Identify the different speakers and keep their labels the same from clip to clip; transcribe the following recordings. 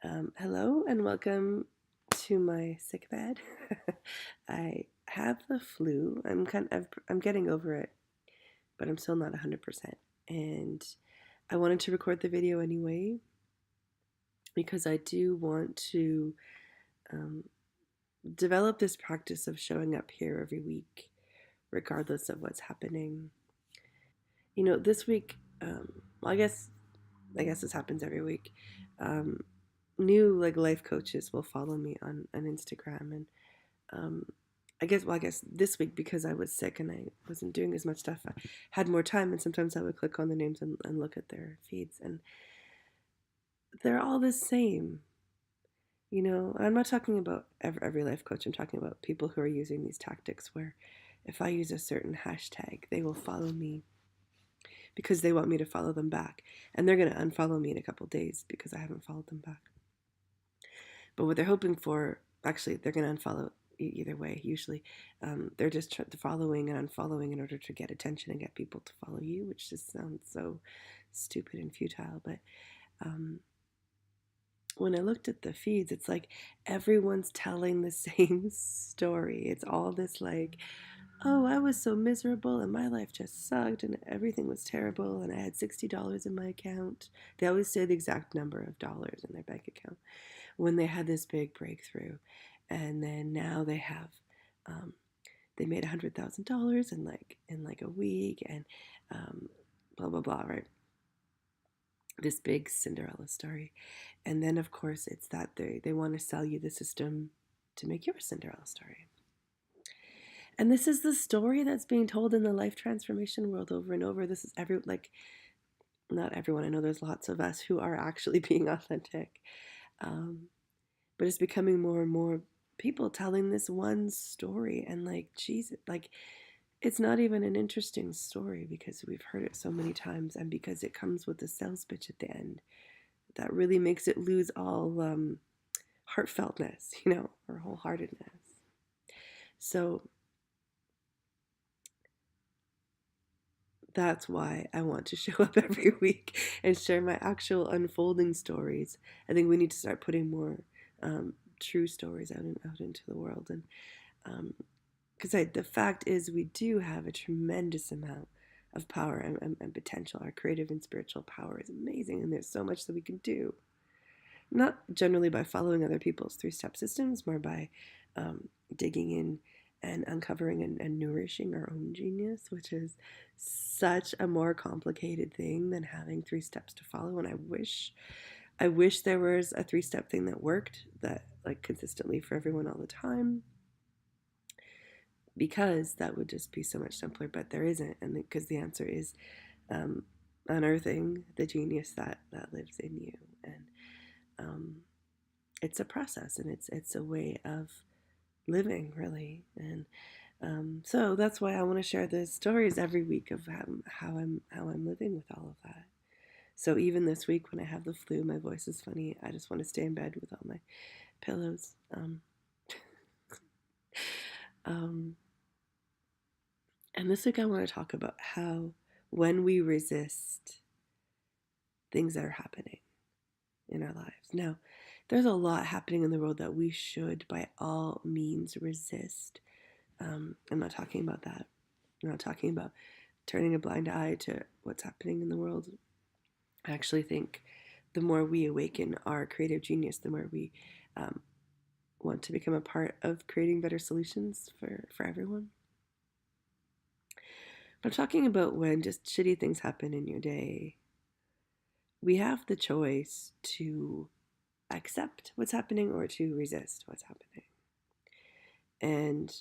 Speaker 1: Hello and welcome to my sick bed. I have the flu. I'm getting over it, but I'm still not 100%. And I wanted to record the video anyway because I do want to um, develop this practice of showing up here every week, regardless of what's happening. This week, well, I guess this happens every week. Um, New life coaches will follow me on Instagram, and um, I guess this week, because I was sick and I wasn't doing as much stuff, I had more time, and sometimes I would click on the names and look at their feeds, and they're all the same. I'm not talking about every life coach. I'm talking about people who are using these tactics where if I use a certain hashtag, they will follow me because they want me to follow them back. And they're going to unfollow me in a couple days because I haven't followed them back. But what they're hoping for, actually, they're going to unfollow either way, usually. They're just following and unfollowing in order to get attention and get people to follow you, which just sounds so stupid and futile. But um, when I looked at the feeds, it's like everyone's telling the same story. It's all this like, oh, I was so miserable and my life just sucked and everything was terrible and I had $60 in my account. They always say the exact number of dollars in their bank account when they had this big breakthrough. And then now um, they made $100,000 in like a week, and blah blah blah, right? This big Cinderella story. And then of course it's that they want to sell you the system to make your Cinderella story. And this is the story that's being told in the life transformation world over and over. This is not everyone. I know there's lots of us who are actually being authentic. Um, but it's becoming more and more people telling this one story. And like, Jesus, like, it's not even an interesting story because we've heard it so many times, and because it comes with a sales pitch at the end that really makes it lose all heartfeltness, or wholeheartedness. So that's why I want to show up every week and share my actual unfolding stories. I think we need to start putting more true stories out into the world, and because the fact is we do have a tremendous amount of power and potential. Our creative and spiritual power is amazing, and there's so much that we can do. Not generally by following other people's three-step systems, more by digging in and uncovering and nourishing our own genius, which is such a more complicated thing than having three steps to follow. And I wish there was a three-step thing that worked, that like consistently for everyone all the time, because that would just be so much simpler. But there isn't, and because the answer is um, unearthing the genius that lives in you. And um, it's a process, and it's a way of living, really. And so that's why I want to share the stories every week of how I'm living with all of that. So even this week when I have the flu, my voice is funny. I just want to stay in bed with all my pillows. Um, and this week I want to talk about how when we resist things that are happening in our lives. Now, there's a lot happening in the world that we should, by all means, resist. I'm not talking about that. I'm not talking about turning a blind eye to what's happening in the world. I actually think the more we awaken our creative genius, the more we um, want to become a part of creating better solutions for everyone. But I'm talking about when just shitty things happen in your day. We have the choice to accept what's happening or to resist what's happening. And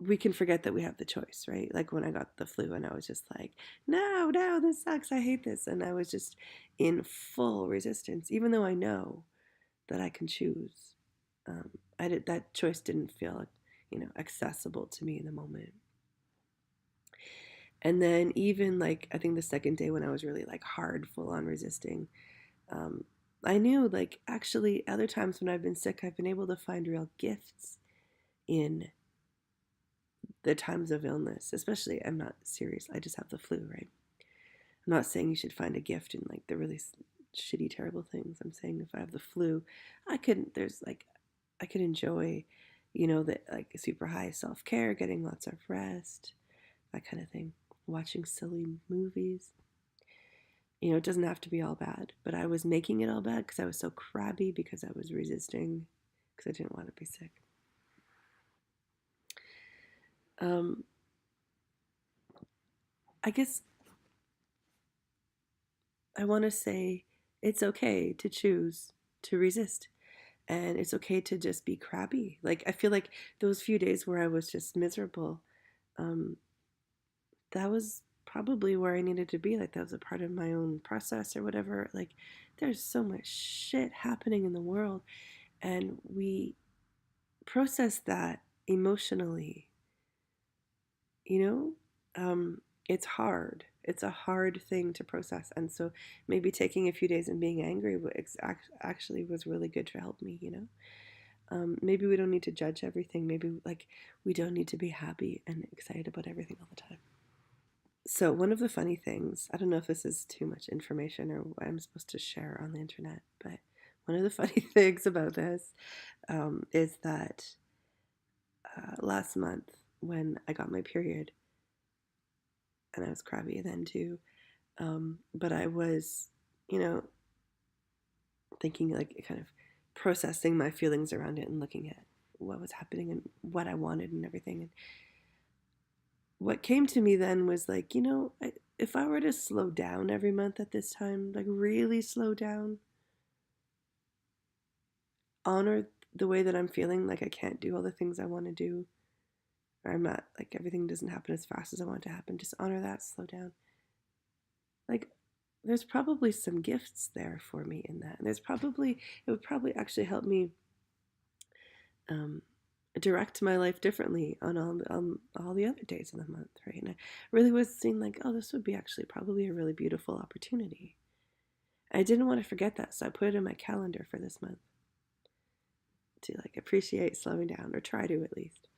Speaker 1: we can forget that we have the choice, right? Like when I got the flu and I was just like, no, no, this sucks. I hate this. And I was just in full resistance, even though I know that I can choose. That choice didn't feel, accessible to me in the moment. And then even like, I think the second day when I was really like hard, full on resisting, um, I knew like actually other times when I've been sick, I've been able to find real gifts in the times of illness. Especially, I'm not serious, I just have the flu, right? I'm not saying you should find a gift in like the really shitty, terrible things. I'm saying if I have the flu, I could, there's like, I could enjoy, the like super high self care, getting lots of rest, that kind of thing. Watching silly movies. It doesn't have to be all bad, but I was making it all bad because I was so crabby because I was resisting because I didn't want to be sick. Um, I guess I want to say it's okay to choose to resist, and it's okay to just be crabby. Like, I feel like those few days where I was just miserable, um, that was probably where I needed to be. Like, that was a part of my own process or whatever. Like, there's so much shit happening in the world, and we process that emotionally, you know? It's hard. It's a hard thing to process. And so maybe taking a few days and being angry actually was really good to help me. Maybe we don't need to judge everything. Maybe like we don't need to be happy and excited about everything all the time. So one of the funny things, I don't know if this is too much information or what I'm supposed to share on the internet, but one of the funny things about this is that last month when I got my period, and I was crabby then too, but I was, you know, thinking like kind of processing my feelings around it and looking at what was happening and what I wanted and everything. And what came to me then was like, if I were to slow down every month at this time, like really slow down, honor the way that I'm feeling, like I can't do all the things I want to do, or I'm not, like everything doesn't happen as fast as I want it to happen, just honor that, slow down. Like, there's probably some gifts there for me in that. And it would probably actually help me um, direct my life differently on all the other days of the month, right? And I really was seeing like, oh, this would be actually probably a really beautiful opportunity. I didn't want to forget that, so I put it in my calendar for this month to like appreciate slowing down, or try to at least.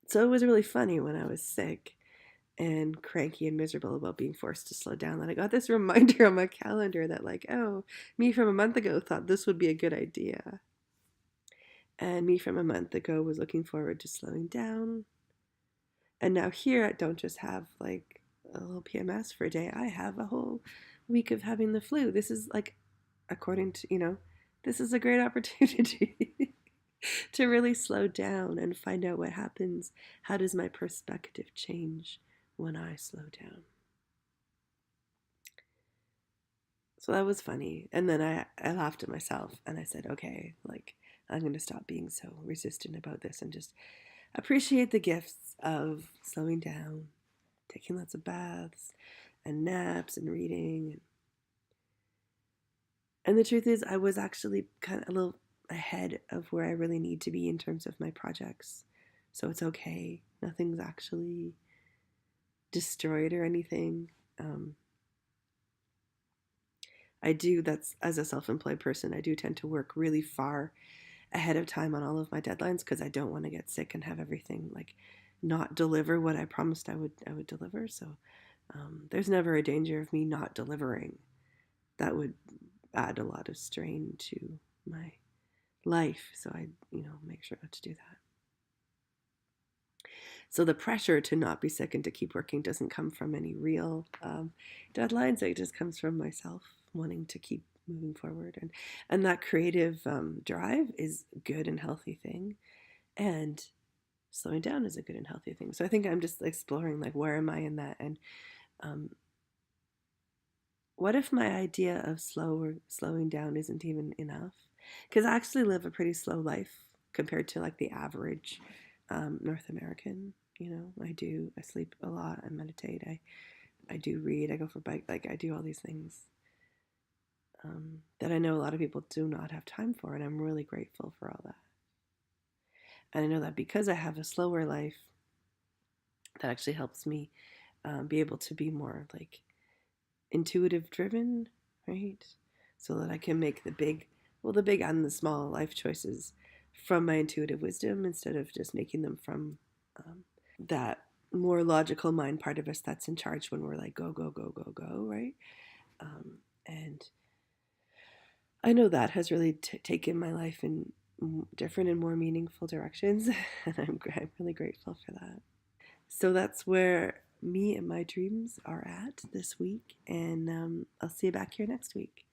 Speaker 1: So it was really funny when I was sick and cranky and miserable about being forced to slow down that I got this reminder on my calendar that like, oh, me from a month ago thought this would be a good idea. And me from a month ago was looking forward to slowing down. And now here I don't just have like a little PMS for a day. I have a whole week of having the flu. This is like, according to, this is a great opportunity to really slow down and find out what happens. How does my perspective change when I slow down? So that was funny. And then I laughed at myself and I said, okay, like, I'm going to stop being so resistant about this and just appreciate the gifts of slowing down, taking lots of baths and naps and reading. And the truth is, I was actually kind of a little ahead of where I really need to be in terms of my projects. So it's okay. Nothing's actually destroyed or anything. That's as a self employed person, I do tend to work really far ahead of time on all of my deadlines because I don't want to get sick and have everything like not deliver what I promised I would deliver. So there's never a danger of me not delivering. That would add a lot of strain to my life. So I, make sure not to do that. So the pressure to not be sick and to keep working doesn't come from any real deadlines. It just comes from myself wanting to keep moving forward, and that creative drive is a good and healthy thing, and slowing down is a good and healthy thing. So I think I'm just exploring like, where am I in that, and what if my idea of slowing down isn't even enough? Because I actually live a pretty slow life compared to like the average North American. I sleep a lot, I meditate, I do read, I go for bike, like I do all these things that I know a lot of people do not have time for, and I'm really grateful for all that. And I know that because I have a slower life, that actually helps me be able to be more like intuitive driven, right? So that I can make the big and the small life choices from my intuitive wisdom instead of just making them from that more logical mind part of us that's in charge when we're like, go, go, go, go, go, right? And I know that has really taken my life in different and more meaningful directions, and I'm really grateful for that. So that's where me and my dreams are at this week, and I'll see you back here next week.